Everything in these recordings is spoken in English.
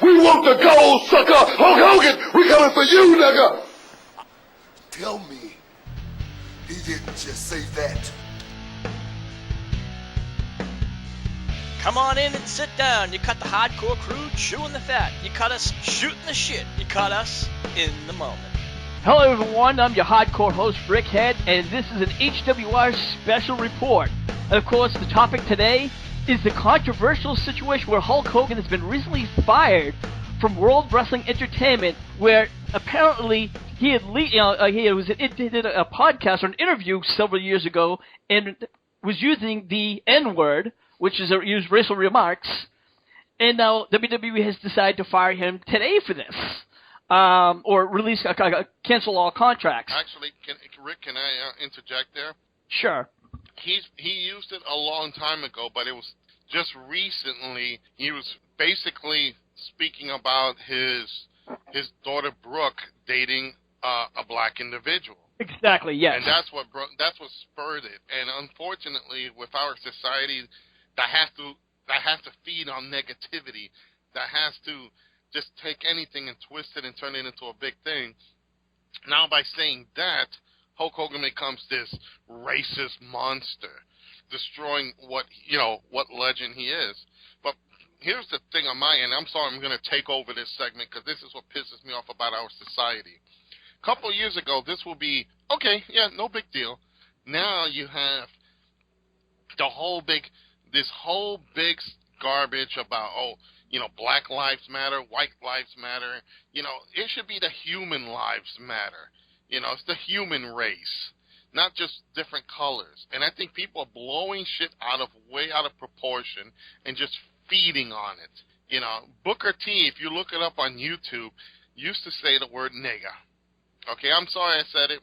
We want the gold, sucker. Hulk Hogan, we coming for you, nigga. Tell me, he didn't just say that. Come on in and sit down. You cut the hardcore crew chewing the fat. You cut us shooting the shit. You cut us in the moment. Hello everyone, I'm your hardcore host Rick Head, and this is an HWR Special report. And of course, the topic today is the controversial situation where Hulk Hogan has been recently fired from World Wrestling Entertainment, where apparently he did a podcast or an interview several years ago and was using the N-word, which is used racial remarks, and now WWE has decided to fire him today for this, or release, cancel all contracts. Actually, Rick, can I interject there? Sure. He used it a long time ago, but it was just recently. He was basically speaking about his daughter Brooke dating a black individual. Exactly. Yes. And that's what spurred it. And unfortunately, with our society, that has to feed on negativity. That has to just take anything and twist it and turn it into a big thing. Now, by saying that, Hulk Hogan becomes this racist monster, destroying what legend he is. But here's the thing on my end. I'm sorry, I'm going to take over this segment because this is what pisses me off about our society. A couple of years ago, this will be okay. Yeah, no big deal. Now you have this whole big garbage about Black Lives Matter, White Lives Matter. It should be the human lives matter. It's the human race, not just different colors. And I think people are blowing shit way out of proportion and just feeding on it. Booker T, if you look it up on YouTube, used to say the word nigga. Okay, I'm sorry I said it,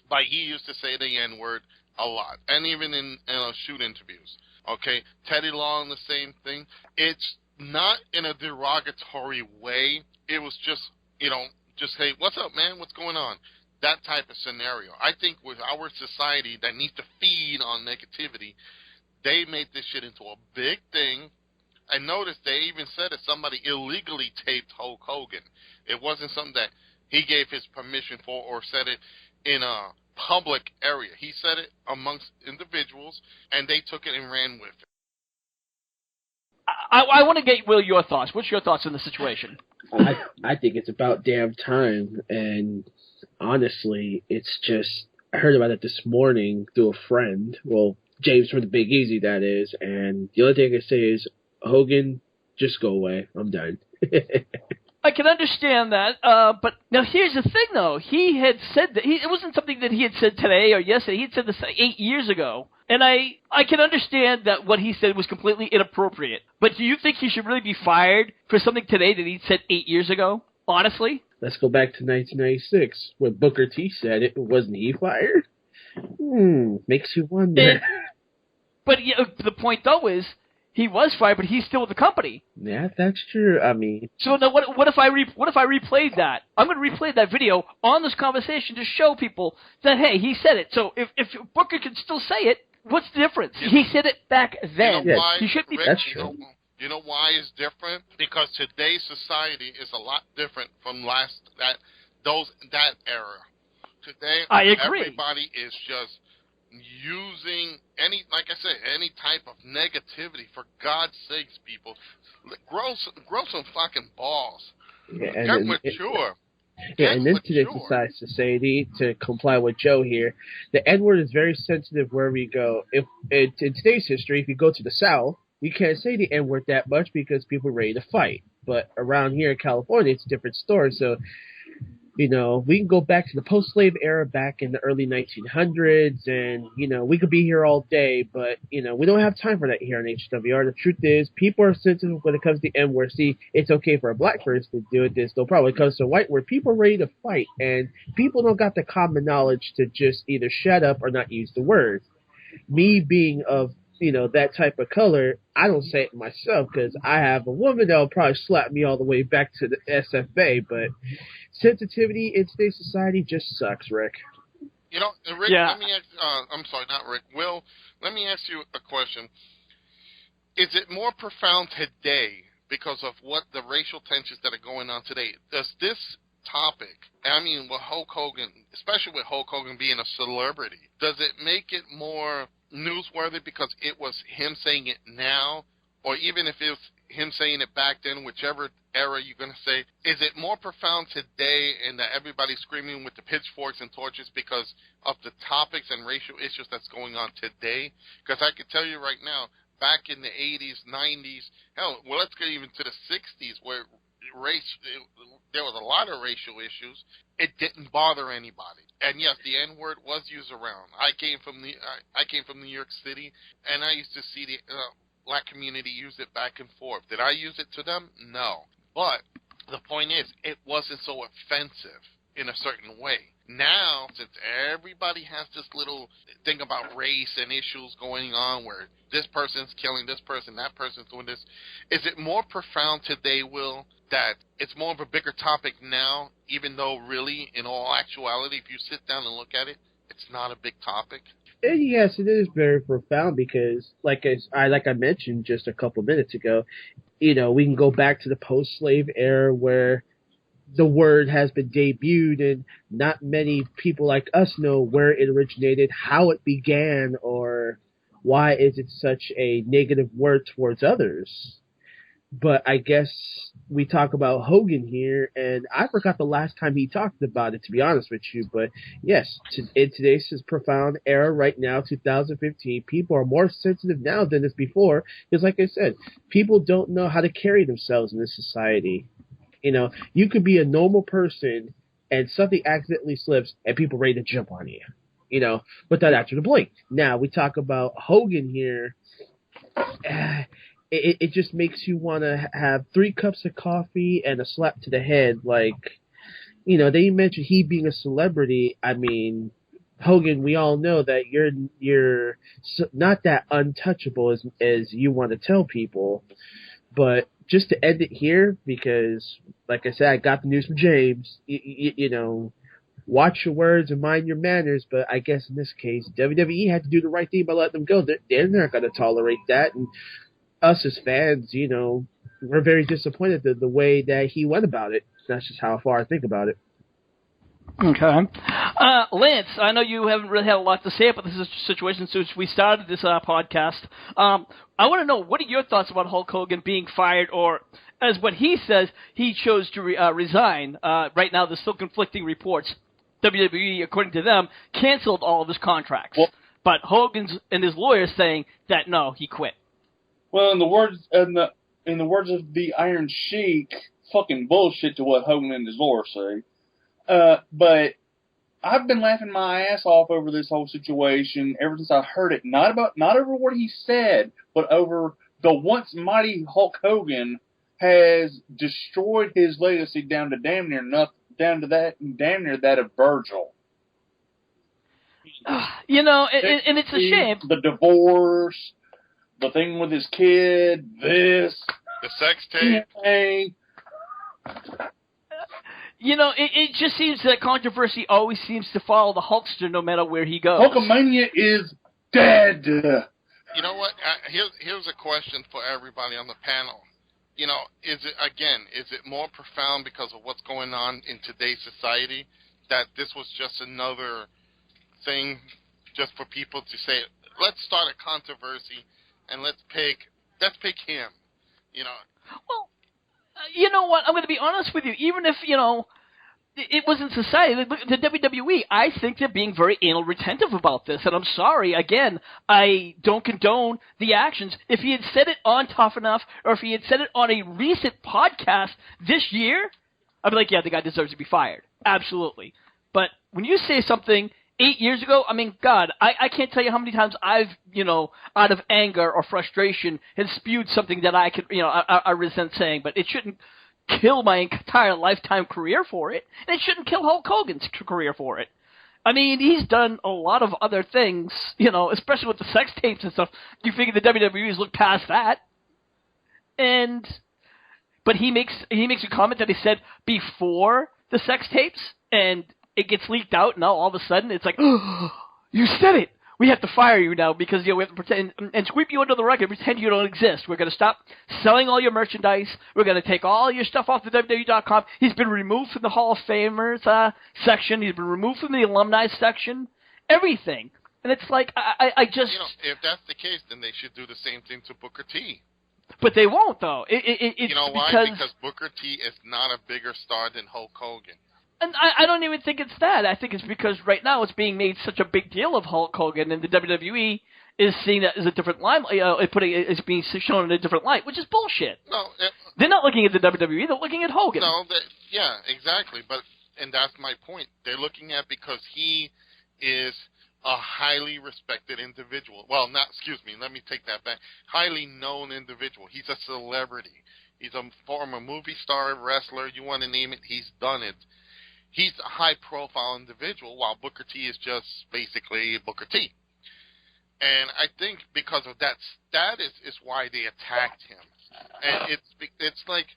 but he used to say the N-word a lot, and even in shoot interviews. Okay, Teddy Long, the same thing. It's not in a derogatory way. It was just, just hey, what's up, man? What's going on? That type of scenario. I think with our society that needs to feed on negativity, they made this shit into a big thing. I noticed they even said that somebody illegally taped Hulk Hogan. It wasn't something that he gave his permission for or said it in a public area. He said it amongst individuals, and they took it and ran with it. I want to get, Will, your thoughts. What's your thoughts on the situation? I think it's about damn time, and honestly, it's just, I heard about it this morning through a friend, well, James from the Big Easy, that is, and the only thing I can say is, Hogan, just go away. I'm done. I can understand that, but now here's the thing, though. He had said that it wasn't something that he had said today or yesterday. He had said this 8 years ago, and I can understand that what he said was completely inappropriate. But do you think he should really be fired for something today that he said 8 years ago? Honestly, let's go back to 1996 when Booker T said it. Wasn't he fired? Makes you wonder. But the point, though, is he was fired, but he's still with the company. Yeah, that's true. I mean, so now what if I replayed that? I'm going to replay that video on this conversation to show people that hey, he said it. So if Booker can still say it, what's the difference? He said it back then. Why, he should be. Rick, that's true. You know why it's different? Because today's society is a lot different from that era. Today, I agree. Everybody is just using any type of negativity. For God's sakes, people, grow some fucking balls. Yeah, Get mature. And in today's society, to comply with Joe here, the N-word is very sensitive wherever you go. If in today's history, if you go to the South, you can't say the N-word that much because people are ready to fight. But around here in California, it's a different story. So, we can go back to the post-slave era back in the early 1900s, and, we could be here all day, but, we don't have time for that here on HWR. The truth is, people are sensitive when it comes to the N-word. See, it's okay for a black person to do it. This, no problem. When it comes to white word, people are ready to fight, and people don't got the common knowledge to just either shut up or not use the word. Me being of that type of color, I don't say it myself because I have a woman that'll probably slap me all the way back to the SFA, but sensitivity in today's society just sucks, Rick. Rick, yeah. Let me ask, I'm sorry, not Rick, Will, let me ask you a question. Is it more profound today because of what the racial tensions that are going on today. Does this topic, I mean, with Hulk Hogan, especially with Hulk Hogan being a celebrity, does it make it more newsworthy because it was him saying it now, or even if it was him saying it back then, whichever era you're going to say, is it more profound today and that everybody's screaming with the pitchforks and torches because of the topics and racial issues that's going on today? Because I can tell you right now, back in the 80s, 90s, hell, well, let's get even to the 60s where there was a lot of racial issues. It didn't bother anybody. And yes, the N-word was used around. I came from New York City, and I used to see the black community use it back and forth. Did I use it to them? No. But the point is, it wasn't so offensive in a certain way. Now, since everybody has this little thing about race and issues going on where this person's killing this person, that person's doing this, is it more profound today, Will, that it's more of a bigger topic now, even though really, in all actuality, if you sit down and look at it, it's not a big topic? Yes, it is very profound because, like I mentioned just a couple minutes ago, we can go back to the post-slave era where the word has been debuted and not many people like us know where it originated, how it began, or why is it such a negative word towards others. But I guess we talk about Hogan here, and I forgot the last time he talked about it, to be honest with you. But yes, in today's profound era right now, 2015, people are more sensitive now than this before. Because like I said, people don't know how to carry themselves in this society. You could be a normal person and something accidentally slips and people ready to jump on you, without actually blink. Now, we talk about Hogan here. It just makes you want to have 3 cups of coffee and a slap to the head. Like, they mentioned he being a celebrity. I mean, Hogan, we all know that you're not that untouchable as you want to tell people. But just to end it here, because, like I said, I got the news from James, watch your words and mind your manners, but I guess in this case, WWE had to do the right thing by letting them go. They're not going to tolerate that, and us as fans, we're very disappointed the way that he went about it. That's just how far I think about it. Okay. Lance, I know you haven't really had a lot to say about this situation since we started this podcast. I want to know, what are your thoughts about Hulk Hogan being fired, or, as what he says, he chose to resign. Right now, there's still conflicting reports. WWE, according to them, canceled all of his contracts. Well, but Hogan's and his lawyers saying that, no, he quit. Well, in the words of the Iron Sheik, fucking bullshit to what Hogan and his lawyers say. But I've been laughing my ass off over this whole situation ever since I heard it. Not over what he said, but over the once mighty Hulk Hogan has destroyed his legacy down to damn near that of Virgil. And it's a shame. The divorce, the thing with his kid, the sex tape. It just seems that controversy always seems to follow the Hulkster no matter where he goes. Hulkamania is dead. You know what? Here's a question for everybody on the panel. Is it more profound because of what's going on in today's society, that this was just another thing just for people to say, let's start a controversy and let's pick him, Well, you know what? I'm going to be honest with you. Even if, it was in society, the WWE, I think they're being very anal retentive about this. And I'm sorry, again, I don't condone the actions. If he had said it on Tough Enough, or if he had said it on a recent podcast this year, I'd be like, yeah, the guy deserves to be fired. Absolutely. But when you say something 8 years ago, I mean, God, I can't tell you how many times I've, out of anger or frustration, has spewed something that I could, I resent saying, but it shouldn't kill my entire lifetime career for it, and it shouldn't kill Hulk Hogan's career for it. I mean, he's done a lot of other things, especially with the sex tapes and stuff. You figure the WWE's looked past that. But he makes a comment that he said before the sex tapes, and it gets leaked out, and now all of a sudden it's like, oh, you said it! we have to fire you now because we have to pretend and sweep you under the rug and pretend you don't exist. We're going to stop selling all your merchandise. We're going to take all your stuff off the WWE.com. He's been removed from the Hall of Famers section. He's been removed from the alumni section. Everything. And it's like, I just... if that's the case, then they should do the same thing to Booker T. But they won't, though. It's you know why? Because Booker T is not a bigger star than Hulk Hogan. And I don't even think it's that. I think it's because right now it's being made such a big deal of Hulk Hogan, and the WWE is seeing that as a different line. It's being shown in a different light, which is bullshit. No, they're not looking at the WWE. They're looking at Hogan. No, yeah, exactly. And that's my point. They're looking at because he is a highly respected individual. Well, let me take that back. Highly known individual. He's a celebrity. He's a former movie star, wrestler. You want to name it, he's done it. He's a high-profile individual, while Booker T is just basically Booker T. And I think because of that status is why they attacked him. And it's like,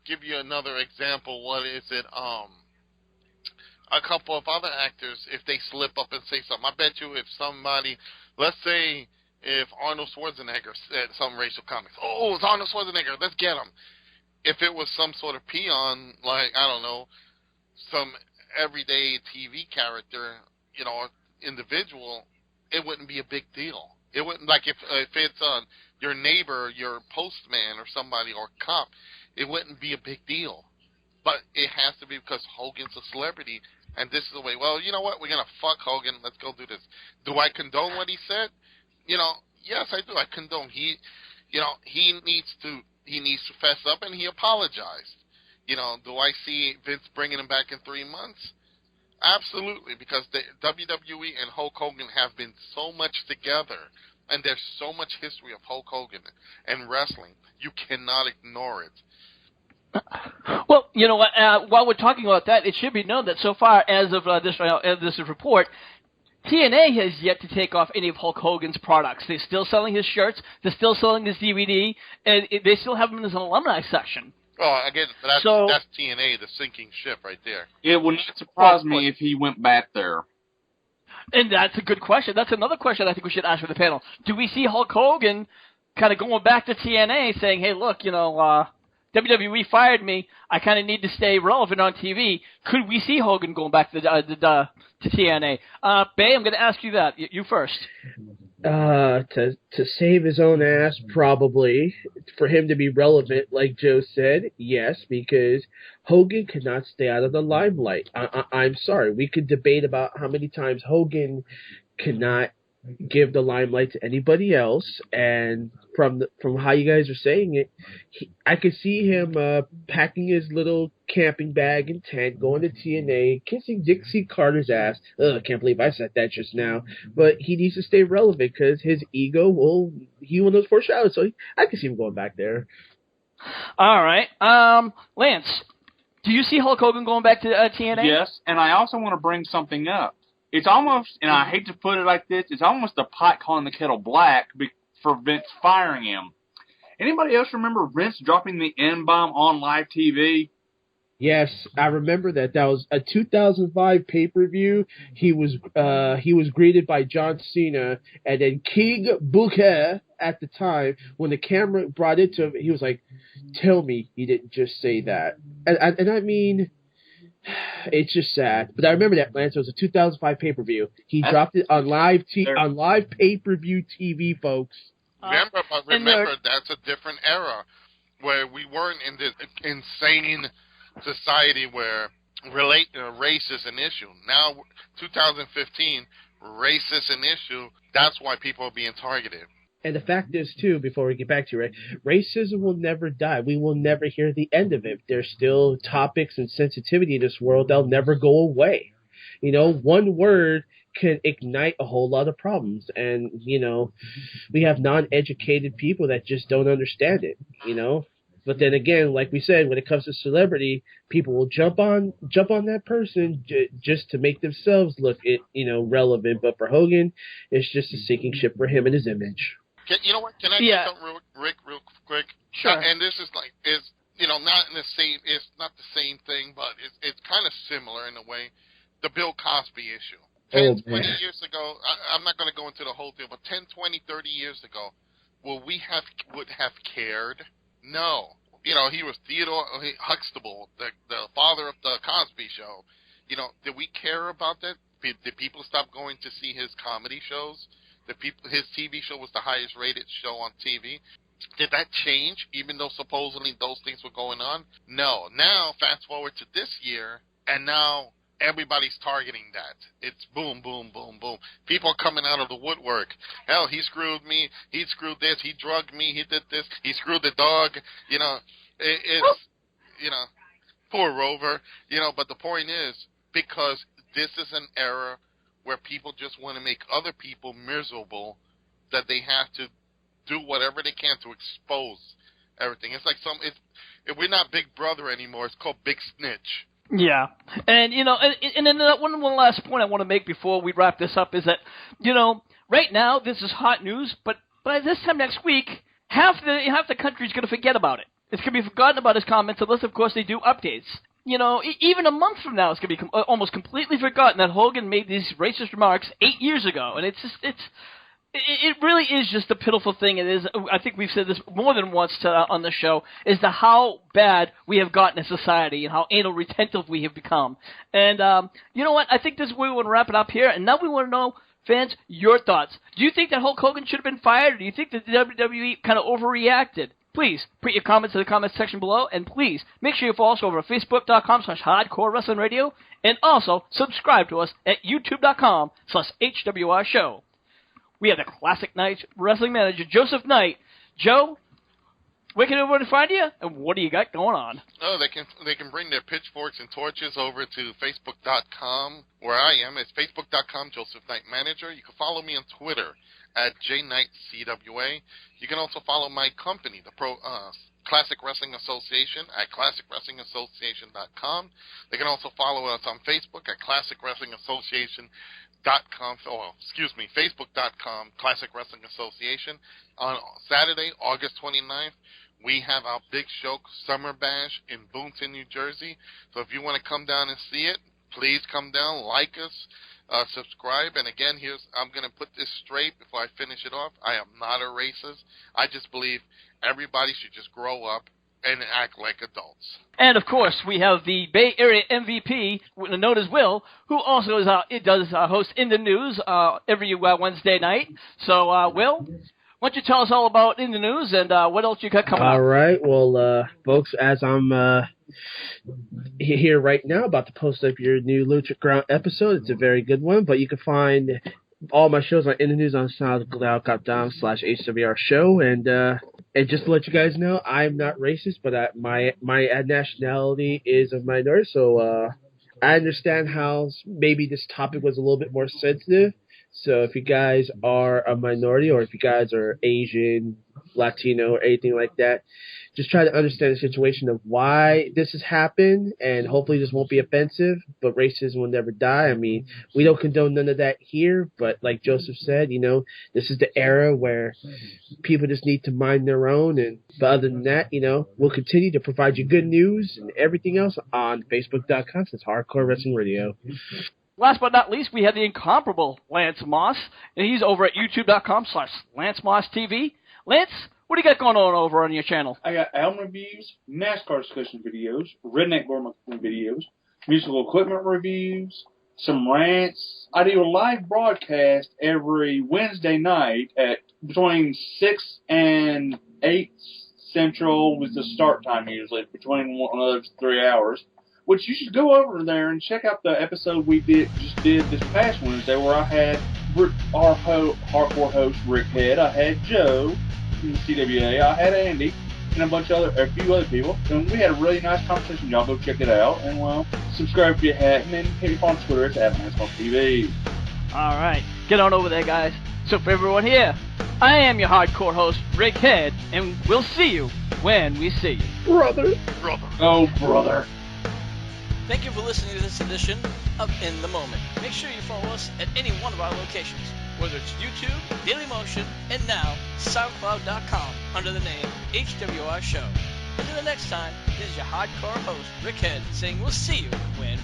give you another example. What is it? A couple of other actors, if they slip up and say something, I bet you if somebody, let's say if Arnold Schwarzenegger said some racial comments, oh, it's Arnold Schwarzenegger, let's get him. If it was some sort of peon, like, I don't know, some everyday TV character, individual, it wouldn't be a big deal. It wouldn't, like if it's your neighbor, your postman or somebody or cop, it wouldn't be a big deal. But it has to be because Hogan's a celebrity, and this is the way, well, you know what, we're going to fuck Hogan, let's go do this. Do I condone what he said? Yes, I do. I condone. He needs to fess up, and he apologized. Do I see Vince bringing him back in 3 months? Absolutely, because the WWE and Hulk Hogan have been so much together, and there's so much history of Hulk Hogan and wrestling. You cannot ignore it. Well, you know what? While we're talking about that, it should be known that so far, as of this report, TNA has yet to take off any of Hulk Hogan's products. They're still selling his shirts. They're still selling his DVD, and they still have him in his alumni section. Oh, again, that's TNA, the sinking ship right there. It would not surprise me if he went back there. And that's a good question. That's another question I think we should ask for the panel. Do we see Hulk Hogan kind of going back to TNA saying, hey, look, WWE fired me. I kind of need to stay relevant on TV. Could we see Hogan going back to TNA? Bay, I'm going to ask you that. You first. To save his own ass, probably. For him to be relevant, like Joe said, yes, because Hogan could not stay out of the limelight. I'm sorry. We could debate about how many times Hogan could not give the limelight to anybody else, and from how you guys are saying it, I could see him packing his little camping bag and tent, going to TNA, kissing Dixie Carter's ass. Ugh, I can't believe I said that just now. But he needs to stay relevant because his ego he will those foreshadows. So I can see him going back there. All right, Lance, do you see Hulk Hogan going back to TNA? Yes, and I also want to bring something up. It's almost, and I hate to put it like this, it's almost the pot calling the kettle black for Vince firing him. Anybody else remember Vince dropping the N-bomb on live TV? Yes, I remember that. That was a 2005 pay-per-view. He was greeted by John Cena, and then King Booker at the time, when the camera brought it to him, he was like, "Tell me you didn't just say that." And I mean, it's just sad. But I remember that, Lance. It was a 2005 pay-per-view. He dropped it on live pay-per-view TV, folks. Remember, that's a different era where we weren't in this insane society where race is an issue. Now, 2015, race is an issue. That's why people are being targeted. And the fact is, too, before we get back to it, racism will never die. We will never hear the end of it. There's still topics and sensitivity in this world that'll never go away. One word can ignite a whole lot of problems. And, we have non-educated people that just don't understand it, But then again, like we said, when it comes to celebrity, people will jump on that person just to make themselves look, relevant. But for Hogan, it's just a sinking ship for him and his image. You know what? Can I do something, Rick, real quick? Sure. And this is not in the same. It's not the same thing, but it's kind of similar in a way. The Bill Cosby issue. 10, 20 years ago, I'm not going to go into the whole thing, but 10, 20, 30 years ago, would have cared? No. You know, he was Theodore Huxtable, the father of the Cosby Show. You know, did we care about that? Did people stop going to see his comedy shows? His TV show was the highest rated show on TV. Did that change, even though supposedly those things were going on? No. Now, fast forward to this year, and now everybody's targeting that. It's boom, boom, boom, boom. People are coming out of the woodwork. Hell, he screwed me. He screwed this. He drugged me. He did this. He screwed the dog. You know, it's, you know, poor Rover. You know, but the point is, because this is an era where people just want to make other people miserable, that they have to do whatever they can to expose everything. It's like if we're not Big Brother anymore, it's called Big Snitch. Yeah, and you know, and then one last point I want to make before we wrap this up is that, you know, right now this is hot news, but by this time next week, half the country's going to forget about it. It's going to be forgotten about his comments unless, of course, they do updates. You know, even a month from now, it's going to be almost completely forgotten that Hogan made these racist remarks 8 years ago, and it really is just a pitiful thing. It is. I think we've said this more than once on the show, is how bad we have gotten as society and how anal retentive we have become. And you know what? I think this is where we want to wrap it up here. And now we want to know, fans, your thoughts. Do you think that Hulk Hogan should have been fired, or do you think that the WWE kind of overreacted? Please put your comments in the comments section below, and please make sure you follow us over at Facebook.com/Hardcore Wrestling Radio, and also subscribe to us at YouTube.com/HWR Show. We have the classic Night wrestling manager, Joseph Knight. Joe, where can everybody find you, and what do you got going on? Oh, they can bring their pitchforks and torches over to Facebook.com, where I am. It's Facebook.com, Joseph Knight Manager. You can follow me on Twitter at JKnightCWA. You can also follow my company, the Classic Wrestling Association, at ClassicWrestlingAssociation.com. They can also follow us on Facebook at Classic Wrestling Association. Facebook.com, Classic Wrestling Association. On Saturday, August 29th, we have our big show, Summer Bash, in Boonton, New Jersey. So if you want to come down and see it, please come down, like us, subscribe. And again, I'm going to put this straight before I finish it off. I am not a racist. I just believe everybody should just grow up and act like adults. And, of course, we have the Bay Area MVP, known as Will, who also does host In the News every Wednesday night. So, Will, why don't you tell us all about In the News and what else you got coming up? All right. Well, folks, as I'm here right now about to post up your new Lucha Ground episode, it's a very good one, but you can find all my shows on In the News on SoundCloud.com/HWR Show, and just to let you guys know, I'm not racist, but my nationality is a minority, so I understand how maybe this topic was a little bit more sensitive. So if you guys are a minority, or if you guys are Asian, Latino, or anything like that, just try to understand the situation of why this has happened, and hopefully this won't be offensive, but racism will never die. I mean, we don't condone none of that here, but like Joseph said, you know, this is the era where people just need to mind their own, but other than that, you know, we'll continue to provide you good news and everything else on Facebook.com/Hardcore Wrestling Radio. Last but not least, we have the incomparable Lance Moss, and he's over at YouTube.com/LanceMossTV. Lance, what do you got going on over on your channel? I got album reviews, NASCAR discussion videos, redneck bowling videos, musical equipment reviews, some rants. I do a live broadcast every Wednesday night at between 6 and 8 Central was the start time usually, between one of those 3 hours. Which you should go over there and check out the episode we just did this past Wednesday, where I had our hardcore host Rick Head, I had Joe from the CWA, I had Andy, and a few other people, and we had a really nice conversation. Y'all go check it out, and well, subscribe if you haven't, and hit me on Twitter at @LanceMossTV. All right, get on over there, guys. So for everyone here, I am your hardcore host Rick Head, and we'll see you when we see you, brother. Oh, brother. Thank you for listening to this edition of In the Moment. Make sure you follow us at any one of our locations, whether it's YouTube, Dailymotion, and now SoundCloud.com under the name HWR Show. Until the next time, this is your hardcore host, Rick Head, saying we'll see you when